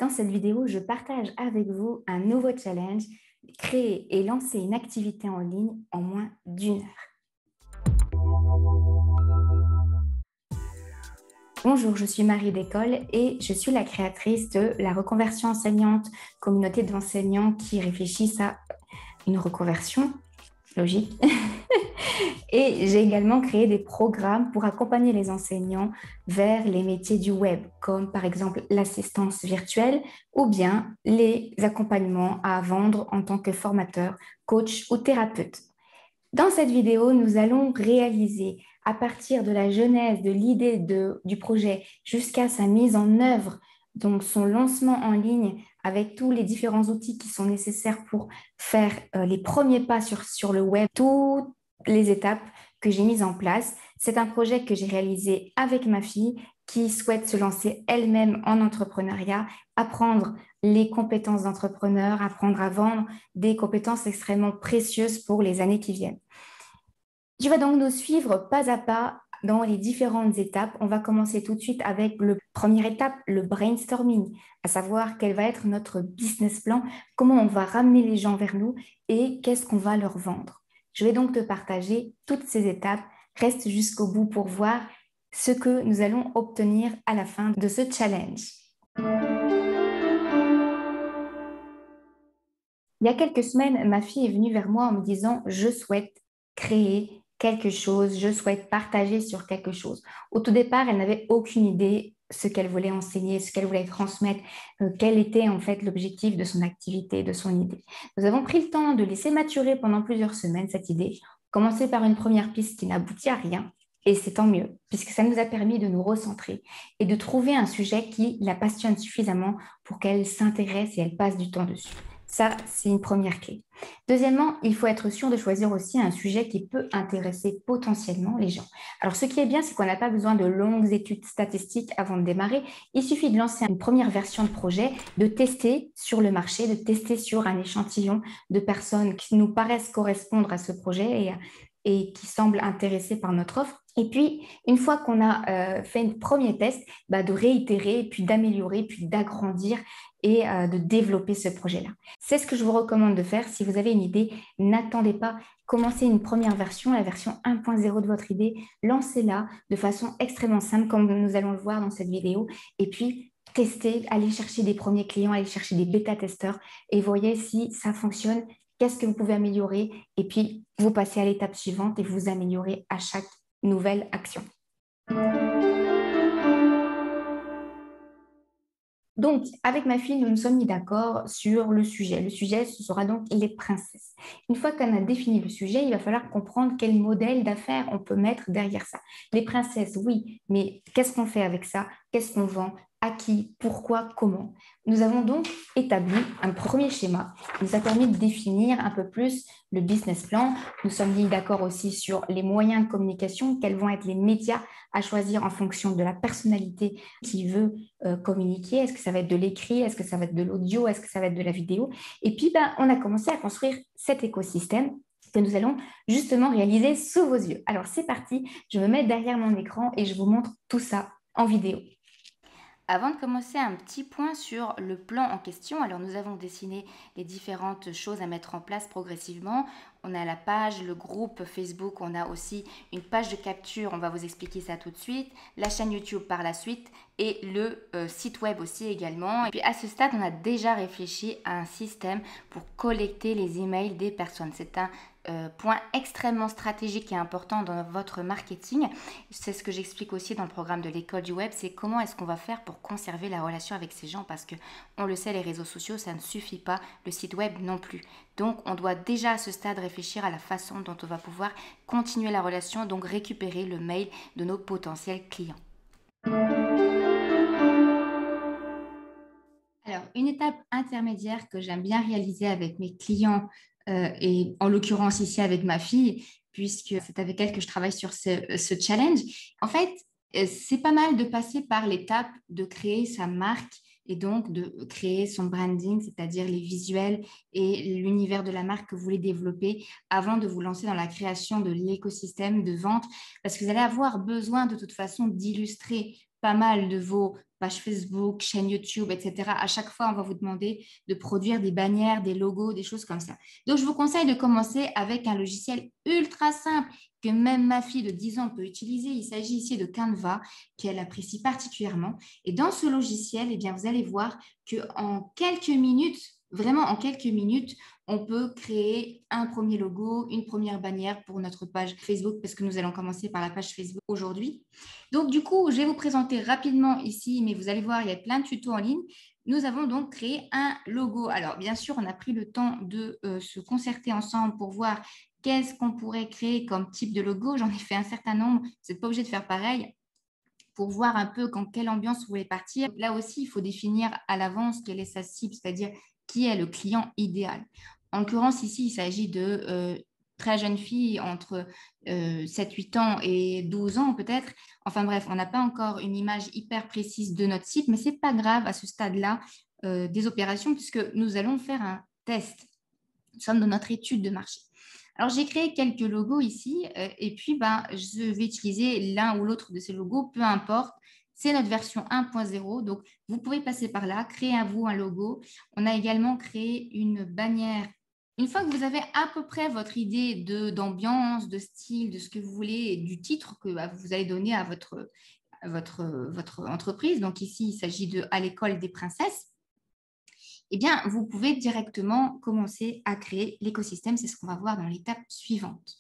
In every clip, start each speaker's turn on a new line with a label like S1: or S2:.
S1: Dans cette vidéo, je partage avec vous un nouveau challenge, créer et lancer une activité en ligne en moins d'une heure. Bonjour, je suis Marie Décolle et je suis la créatrice de la reconversion enseignante, communauté d'enseignants qui réfléchissent à une reconversion logique. Et j'ai également créé des programmes pour accompagner les enseignants vers les métiers du web, comme par exemple l'assistance virtuelle ou bien les accompagnements à vendre en tant que formateur, coach ou thérapeute. Dans cette vidéo, nous allons réaliser à partir de la genèse de l'idée du projet jusqu'à sa mise en œuvre, donc son lancement en ligne avec tous les différents outils qui sont nécessaires pour faire les premiers pas sur le web, toutes les étapes que j'ai mises en place. C'est un projet que j'ai réalisé avec ma fille qui souhaite se lancer elle-même en entrepreneuriat, apprendre les compétences d'entrepreneur, apprendre à vendre, des compétences extrêmement précieuses pour les années qui viennent. Tu vas donc nous suivre pas à pas dans les différentes étapes. On va commencer tout de suite avec la première étape, le brainstorming, à savoir quel va être notre business plan, comment on va ramener les gens vers nous et qu'est-ce qu'on va leur vendre. Je vais donc te partager toutes ces étapes. Reste jusqu'au bout pour voir ce que nous allons obtenir à la fin de ce challenge. Il y a quelques semaines, ma fille est venue vers moi en me disant, je souhaite créer quelque chose, je souhaite partager sur quelque chose. Au tout départ, elle n'avait aucune idée ce qu'elle voulait enseigner, ce qu'elle voulait transmettre, quel était en fait l'objectif de son activité, de son idée. Nous avons pris le temps de laisser maturer pendant plusieurs semaines cette idée, commencer par une première piste qui n'aboutit à rien. Et c'est tant mieux, puisque ça nous a permis de nous recentrer et de trouver un sujet qui la passionne suffisamment pour qu'elle s'intéresse et elle passe du temps dessus. Ça, c'est une première clé. Deuxièmement, il faut être sûr de choisir aussi un sujet qui peut intéresser potentiellement les gens. Alors, ce qui est bien, c'est qu'on n'a pas besoin de longues études statistiques avant de démarrer. Il suffit de lancer une première version de projet, de tester sur le marché, de tester sur un échantillon de personnes qui nous paraissent correspondre à ce projet et qui semblent intéressées par notre offre. Et puis, une fois qu'on a fait un premier test, de réitérer, puis d'améliorer, puis d'agrandir et de développer ce projet-là. C'est ce que je vous recommande de faire. Si vous avez une idée, n'attendez pas. Commencez une première version, la version 1.0 de votre idée. Lancez-la de façon extrêmement simple, comme nous allons le voir dans cette vidéo. Et puis, testez, allez chercher des premiers clients, allez chercher des bêta-testeurs et voyez si ça fonctionne, qu'est-ce que vous pouvez améliorer. Et puis, vous passez à l'étape suivante et vous améliorez à chaque nouvelle action. Donc, avec ma fille, nous nous sommes mis d'accord sur le sujet. Le sujet, ce sera donc les princesses. Une fois qu'on a défini le sujet, il va falloir comprendre quel modèle d'affaires on peut mettre derrière ça. Les princesses, oui, mais qu'est-ce qu'on fait avec ça? Qu'est-ce qu'on vend? À qui? Pourquoi? Comment? Nous avons donc établi un premier schéma qui nous a permis de définir un peu plus le business plan. Nous sommes mis d'accord aussi sur les moyens de communication, quels vont être les médias à choisir en fonction de la personnalité qui veut communiquer. Est-ce que ça va être de l'écrit? Est-ce que ça va être de l'audio? Est-ce que ça va être de la vidéo? Et puis, on a commencé à construire cet écosystème que nous allons justement réaliser sous vos yeux. Alors, c'est parti. Je me mets derrière mon écran et je vous montre tout ça en vidéo. Avant de commencer, un petit point sur le plan en question. Alors, nous avons dessiné les différentes choses à mettre en place progressivement. On a la page, le groupe Facebook, on a aussi une page de capture, on va vous expliquer ça tout de suite, la chaîne YouTube par la suite et le site web aussi également. Et puis à ce stade, on a déjà réfléchi à un système pour collecter les emails des personnes. C'est un point extrêmement stratégique et important dans votre marketing. C'est ce que j'explique aussi dans le programme de l'école du web, c'est comment est-ce qu'on va faire pour conserver la relation avec ces gens, parce que on le sait, les réseaux sociaux, ça ne suffit pas, le site web non plus. Donc on doit déjà à ce stade réfléchir à la façon dont on va pouvoir continuer la relation, donc récupérer le mail de nos potentiels clients. Alors, une étape intermédiaire que j'aime bien réaliser avec mes clients et en l'occurrence ici avec ma fille, puisque c'est avec elle que je travaille sur ce challenge. En fait, c'est pas mal de passer par l'étape de créer sa marque et donc de créer son branding, c'est-à-dire les visuels et l'univers de la marque que vous voulez développer avant de vous lancer dans la création de l'écosystème de vente, parce que vous allez avoir besoin de toute façon d'illustrer pas mal de vos page Facebook, chaîne YouTube, etc., à chaque fois, on va vous demander de produire des bannières, des logos, des choses comme ça. Donc, je vous conseille de commencer avec un logiciel ultra simple que même ma fille de 10 ans peut utiliser. Il s'agit ici de Canva, qu'elle apprécie particulièrement. Et dans ce logiciel, eh bien, vous allez voir qu'en quelques minutes, vraiment en quelques minutes, on peut créer un premier logo, une première bannière pour notre page Facebook, parce que nous allons commencer par la page Facebook aujourd'hui. Donc, du coup, je vais vous présenter rapidement ici, mais vous allez voir, il y a plein de tutos en ligne. Nous avons donc créé un logo. Alors, bien sûr, on a pris le temps de se concerter ensemble pour voir qu'est-ce qu'on pourrait créer comme type de logo. J'en ai fait un certain nombre. Vous n'êtes pas obligé de faire pareil pour voir un peu dans quelle ambiance vous voulez partir. Là aussi, il faut définir à l'avance quelle est sa cible, c'est-à-dire qui est le client idéal. En l'occurrence, ici, il s'agit de très jeunes filles entre 7-8 ans et 12 ans peut-être. Enfin bref, on n'a pas encore une image hyper précise de notre site, mais ce n'est pas grave à ce stade-là des opérations puisque nous allons faire un test. Nous sommes dans notre étude de marché. Alors, j'ai créé quelques logos ici et puis je vais utiliser l'un ou l'autre de ces logos, peu importe. C'est notre version 1.0, donc vous pouvez passer par là, créer à vous un logo. On a également créé une bannière. Une fois que vous avez à peu près votre idée d'ambiance, de style, de ce que vous voulez et du titre que vous allez donner à votre entreprise, donc ici, il s'agit de À l'école des princesses, eh bien, vous pouvez directement commencer à créer l'écosystème. C'est ce qu'on va voir dans l'étape suivante.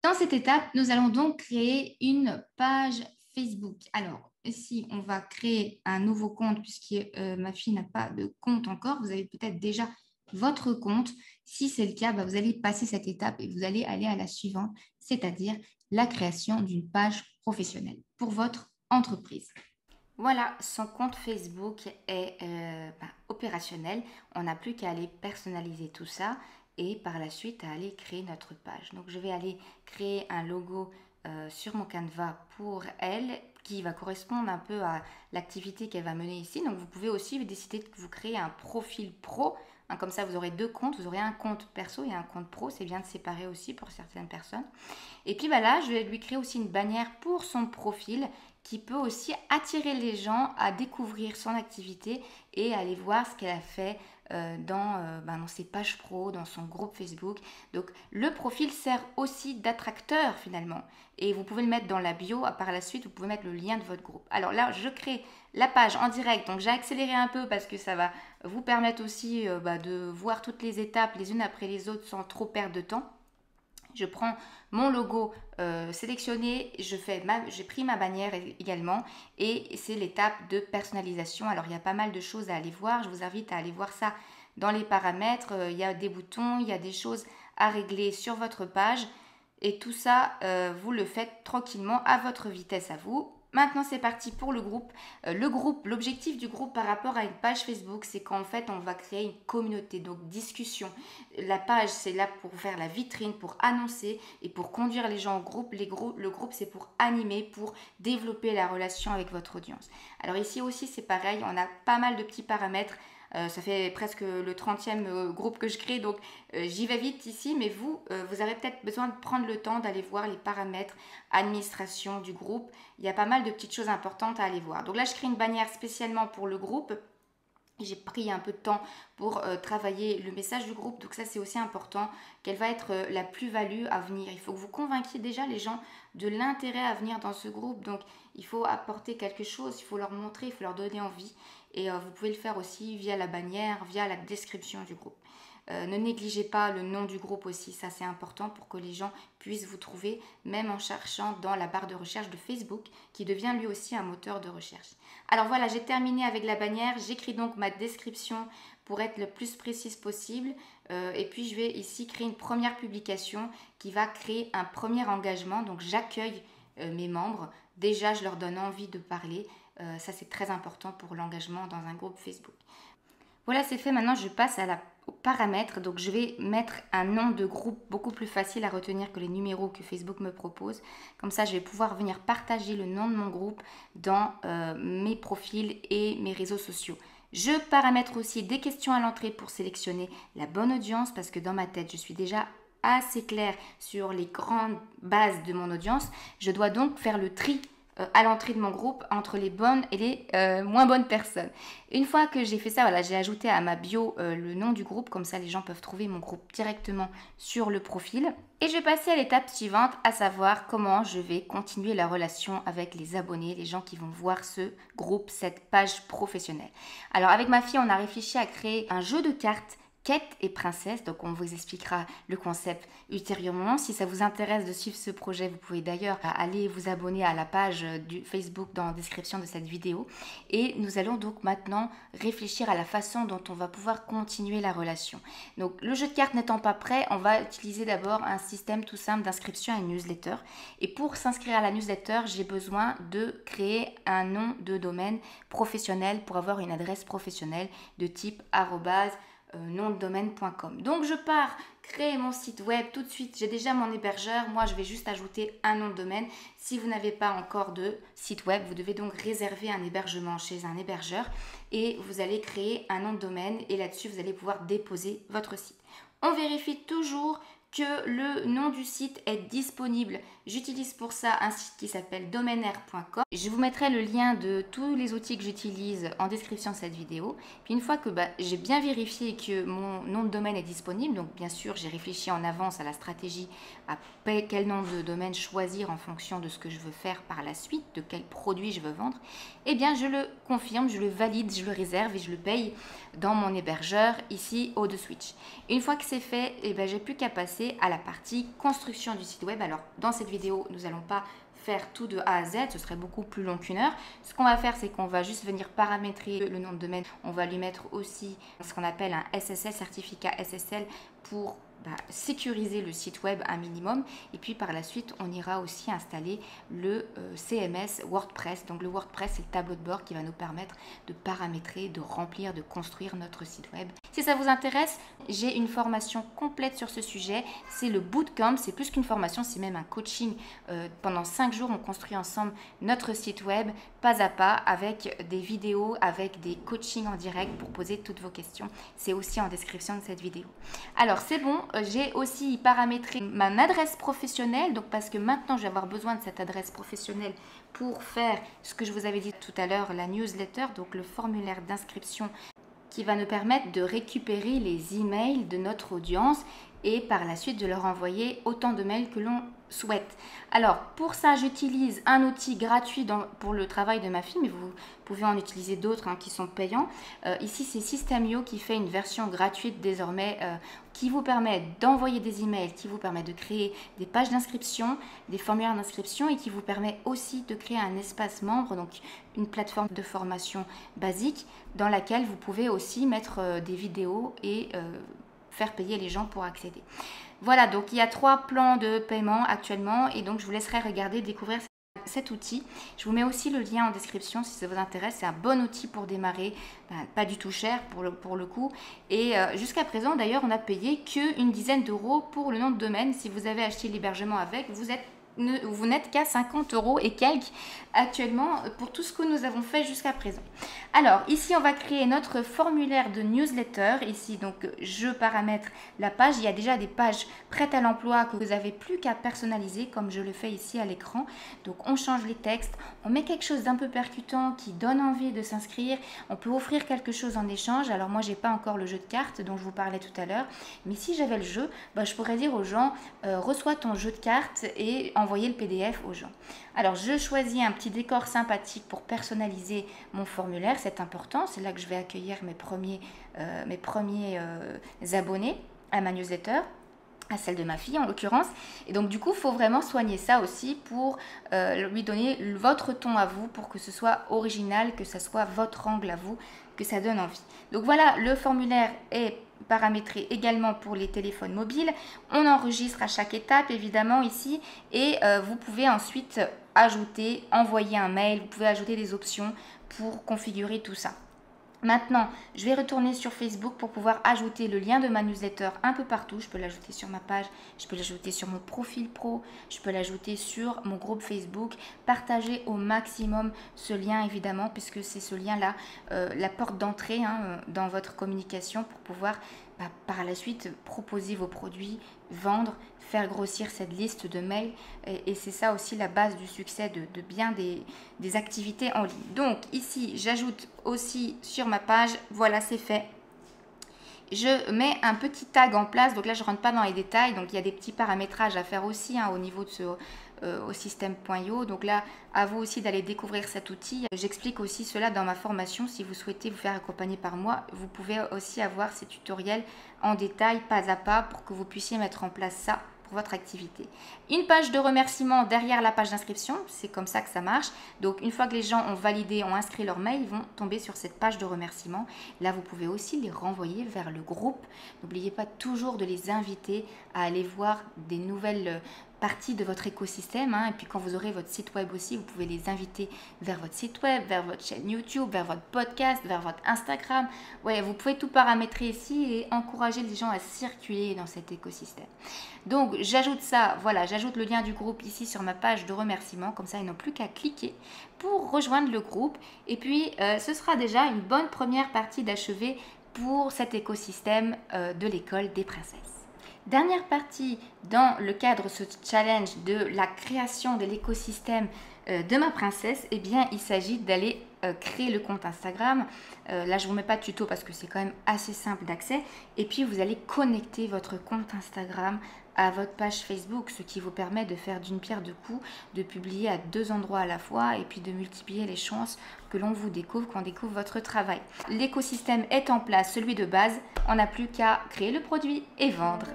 S1: Dans cette étape, nous allons donc créer une page Facebook. Alors, ici, on va créer un nouveau compte puisque ma fille n'a pas de compte encore. Vous avez peut-être déjà votre compte. Si c'est le cas, vous allez passer cette étape et vous allez aller à la suivante, c'est-à-dire la création d'une page professionnelle pour votre entreprise. Voilà, son compte Facebook est opérationnel. On n'a plus qu'à aller personnaliser tout ça et par la suite à aller créer notre page. Donc je vais aller créer un logo sur mon Canva pour elle qui va correspondre un peu à l'activité qu'elle va mener ici. Donc vous pouvez aussi décider de vous créer un profil pro. Comme ça, vous aurez deux comptes. Vous aurez un compte perso et un compte pro. C'est bien de séparer aussi pour certaines personnes. Et puis là, je vais lui créer aussi une bannière pour son profil qui peut aussi attirer les gens à découvrir son activité et aller voir ce qu'elle a fait dans ses pages pro, dans son groupe Facebook. Donc le profil sert aussi d'attracteur finalement. Et vous pouvez le mettre dans la bio. Par la suite, vous pouvez mettre le lien de votre groupe. Alors là, je crée la page en direct. Donc j'ai accéléré un peu parce que ça va vous permettre aussi de voir toutes les étapes les unes après les autres sans trop perdre de temps. Je prends mon logo sélectionné, j'ai pris ma bannière également et c'est l'étape de personnalisation. Alors il y a pas mal de choses à aller voir, je vous invite à aller voir ça dans les paramètres. Il y a des boutons, il y a des choses à régler sur votre page et tout ça vous le faites tranquillement à votre vitesse à vous. Maintenant, c'est parti pour le groupe. L'objectif du groupe par rapport à une page Facebook, c'est qu'en fait, on va créer une communauté, donc discussion. La page, c'est là pour faire la vitrine, pour annoncer et pour conduire les gens au groupe. Le groupe, c'est pour animer, pour développer la relation avec votre audience. Alors ici aussi, c'est pareil, on a pas mal de petits paramètres. Ça fait presque le 30e groupe que je crée, donc j'y vais vite ici, mais vous avez peut-être besoin de prendre le temps d'aller voir les paramètres administration du groupe. Il y a pas mal de petites choses importantes à aller voir. Donc là, je crée une bannière spécialement pour le groupe. J'ai pris un peu de temps pour travailler le message du groupe, donc ça c'est aussi important, quelle va être la plus-value à venir. Il faut que vous convainquiez déjà les gens de l'intérêt à venir dans ce groupe, donc il faut apporter quelque chose, il faut leur montrer, il faut leur donner envie et vous pouvez le faire aussi via la bannière, via la description du groupe. Ne négligez pas le nom du groupe aussi, ça c'est important pour que les gens puissent vous trouver, même en cherchant dans la barre de recherche de Facebook, qui devient lui aussi un moteur de recherche. Alors voilà, j'ai terminé avec la bannière, j'écris donc ma description pour être le plus précise possible, et puis je vais ici créer une première publication qui va créer un premier engagement, donc j'accueille mes membres, déjà je leur donne envie de parler, ça c'est très important pour l'engagement dans un groupe Facebook. Voilà, c'est fait. Maintenant, je passe aux paramètres. Donc, je vais mettre un nom de groupe beaucoup plus facile à retenir que les numéros que Facebook me propose. Comme ça, je vais pouvoir venir partager le nom de mon groupe dans mes profils et mes réseaux sociaux. Je paramètre aussi des questions à l'entrée pour sélectionner la bonne audience parce que dans ma tête, je suis déjà
S2: assez clair sur les grandes bases de mon audience, je dois donc faire le tri à l'entrée de mon groupe entre les bonnes et les moins bonnes personnes. Une fois que j'ai fait ça, voilà, j'ai ajouté à ma bio le nom du groupe, comme ça les gens peuvent trouver mon groupe directement sur le profil. Et je vais passer à l'étape suivante, à savoir comment je vais continuer la relation avec les abonnés, les gens qui vont voir ce groupe, cette page professionnelle. Alors avec ma fille, on a réfléchi à créer un jeu de cartes quête et princesse, donc on vous expliquera le concept ultérieurement. Si ça vous intéresse de suivre ce projet, vous pouvez d'ailleurs aller vous abonner à la page du Facebook dans la description de cette vidéo. Et nous allons donc maintenant réfléchir à la façon dont on va pouvoir continuer la relation. Donc le jeu de cartes n'étant pas prêt, on va utiliser d'abord un système tout simple d'inscription à une newsletter. Et pour s'inscrire à la newsletter, j'ai besoin de créer un nom de domaine professionnel pour avoir une adresse professionnelle de type @nomdedomaine.com. Donc je pars créer mon site web tout de suite. J'ai déjà mon hébergeur. Moi, je vais juste ajouter un nom de domaine. Si vous n'avez pas encore de site web, vous devez donc réserver un hébergement chez un hébergeur et vous allez créer un nom de domaine et là-dessus, vous allez pouvoir déposer votre site. On vérifie toujours que le nom du site est disponible. J'utilise pour ça un site qui s'appelle domainaire.com. Je vous mettrai le lien de tous les outils que j'utilise en description de cette vidéo. Puis une fois que j'ai bien vérifié que mon nom de domaine est disponible, donc bien sûr j'ai réfléchi en avance à la stratégie, à quel nom de domaine choisir en fonction de ce que je veux faire par la suite, de quel produit je veux vendre, eh bien je le confirme, je le valide, je le réserve et je le paye dans mon hébergeur ici au The Switch. Une fois que c'est fait, eh bien j'ai plus qu'à passer à la partie construction du site web. Alors dans cette vidéo, nous n'allons pas faire tout de A à Z, ce serait beaucoup plus long qu'une heure. Ce qu'on va faire, c'est qu'on va juste venir paramétrer le nom de domaine. On va lui mettre aussi ce qu'on appelle un SSL, certificat SSL, pour sécuriser le site web un minimum. Et puis par la suite, on ira aussi installer le CMS WordPress. Donc le WordPress, c'est le tableau de bord qui va nous permettre de paramétrer, de remplir, de construire notre site web. Si ça vous intéresse, j'ai une formation complète sur ce sujet. C'est le bootcamp, c'est plus qu'une formation, c'est même un coaching. Pendant 5 jours, on construit ensemble notre site web, pas à pas, avec des vidéos, avec des coachings en direct pour poser toutes vos questions. C'est aussi en description de cette vidéo. Alors c'est bon, j'ai aussi paramétré mon adresse professionnelle, donc parce que maintenant je vais avoir besoin de cette adresse professionnelle pour faire ce que je vous avais dit tout à l'heure, la newsletter, donc le formulaire d'inscription qui va nous permettre de récupérer les emails de notre audience et par la suite de leur envoyer autant de mails que l'on souhaite. Alors pour ça, j'utilise un outil gratuit pour le travail de ma fille, mais vous pouvez en utiliser d'autres qui sont payants. Ici, c'est System.io qui fait une version gratuite désormais qui vous permet d'envoyer des emails, qui vous permet de créer des pages d'inscription, des formulaires d'inscription et qui vous permet aussi de créer un espace membre, donc une plateforme de formation basique dans laquelle vous pouvez aussi mettre des vidéos et faire payer les gens pour accéder. Voilà, donc il y a 3 plans de paiement actuellement et donc je vous laisserai regarder, découvrir cet outil. Je vous mets aussi le lien en description si ça vous intéresse. C'est un bon outil pour démarrer, pas du tout cher pour le coup. Et jusqu'à présent, d'ailleurs, on n'a payé qu'une dizaine d'euros pour le nom de domaine. Si vous avez acheté l'hébergement avec, vous n'êtes qu'à 50 € et quelques actuellement pour tout ce que nous avons fait jusqu'à présent. Alors ici on va créer notre formulaire de newsletter. Ici donc je paramètre la page. Il y a déjà des pages prêtes à l'emploi que vous n'avez plus qu'à personnaliser comme je le fais ici à l'écran. Donc on change les textes, on met quelque chose d'un peu percutant qui donne envie de s'inscrire. On peut offrir quelque chose en échange. Alors moi j'ai pas encore le jeu de cartes dont je vous parlais tout à l'heure, mais si j'avais le jeu, je pourrais dire aux gens reçois ton jeu de cartes et envoyer le PDF aux gens. Alors je choisis un petit décor sympathique pour personnaliser mon formulaire, c'est important, c'est là que je vais accueillir mes premiers abonnés à ma newsletter, à celle de ma fille en l'occurrence. Et donc du coup, il faut vraiment soigner ça aussi pour lui donner votre ton à vous, pour que ce soit original, que ce soit votre angle à vous, que ça donne envie. Donc voilà, le formulaire est paramétré également pour les téléphones mobiles. On enregistre à chaque étape évidemment ici et vous pouvez ensuite ajouter, envoyer un mail, vous pouvez ajouter des options pour configurer tout ça. Maintenant, je vais retourner sur Facebook pour pouvoir ajouter le lien de ma newsletter un peu partout. Je peux l'ajouter sur ma page, je peux l'ajouter sur mon profil pro, je peux l'ajouter sur mon groupe Facebook. Partagez au maximum ce lien évidemment puisque c'est ce lien-là, la porte d'entrée dans votre communication pour pouvoir par la suite proposer vos produits, vendre, faire grossir cette liste de mails. Et c'est ça aussi la base du succès de bien des activités en ligne. Donc ici, j'ajoute aussi sur ma page, voilà, c'est fait. Je mets un petit tag en place, donc là je ne rentre pas dans les détails, donc il y a des petits paramétrages à faire aussi au niveau de au système.io. Donc là, à vous aussi d'aller découvrir cet outil. J'explique aussi cela dans ma formation. Si vous souhaitez vous faire accompagner par moi, vous pouvez aussi avoir ces tutoriels en détail, pas à pas, pour que vous puissiez mettre en place ça pour votre activité. Une page de remerciement derrière la page d'inscription, c'est comme ça que ça marche. Donc une fois que les gens ont validé, ont inscrit leur mail, ils vont tomber sur cette page de remerciement. Là, vous pouvez aussi les renvoyer vers le groupe. N'oubliez pas toujours de les inviter à aller voir des nouvelles partie de votre écosystème, hein. Et puis quand vous aurez votre site web aussi, vous pouvez les inviter vers votre site web, vers votre chaîne YouTube, vers votre podcast, vers votre Instagram. Ouais, vous pouvez tout paramétrer ici et encourager les gens à circuler dans cet écosystème. Donc j'ajoute ça, voilà, j'ajoute le lien du groupe ici sur ma page de remerciement, comme ça ils n'ont plus qu'à cliquer pour rejoindre le groupe. Et puis ce sera déjà une bonne première partie d'achevée pour cet écosystème de l'école des princesses. Dernière partie dans le cadre de ce challenge de la création de l'écosystème de ma princesse, eh bien il s'agit d'aller créer le compte Instagram. Là je ne vous mets pas de tuto parce que c'est quand même assez simple d'accès. Et puis vous allez connecter votre compte Instagram à votre page Facebook, ce qui vous permet de faire d'une pierre deux coups, de publier à 2 endroits à la fois et puis de multiplier les chances que l'on vous découvre, qu'on découvre votre travail. L'écosystème est en place, celui de base, on n'a plus qu'à créer le produit et vendre.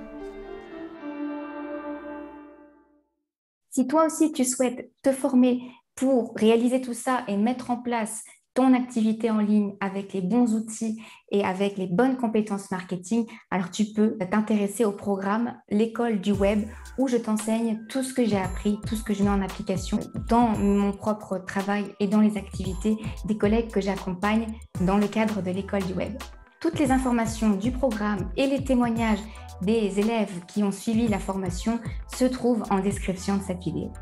S1: Si toi aussi tu souhaites te former pour réaliser tout ça et mettre en place ton activité en ligne avec les bons outils et avec les bonnes compétences marketing, alors tu peux t'intéresser au programme L'école du web où je t'enseigne tout ce que j'ai appris, tout ce que je mets en application dans mon propre travail et dans les activités des collègues que j'accompagne dans le cadre de l'école du web. Toutes les informations du programme et les témoignages des élèves qui ont suivi la formation se trouvent en description de cette vidéo.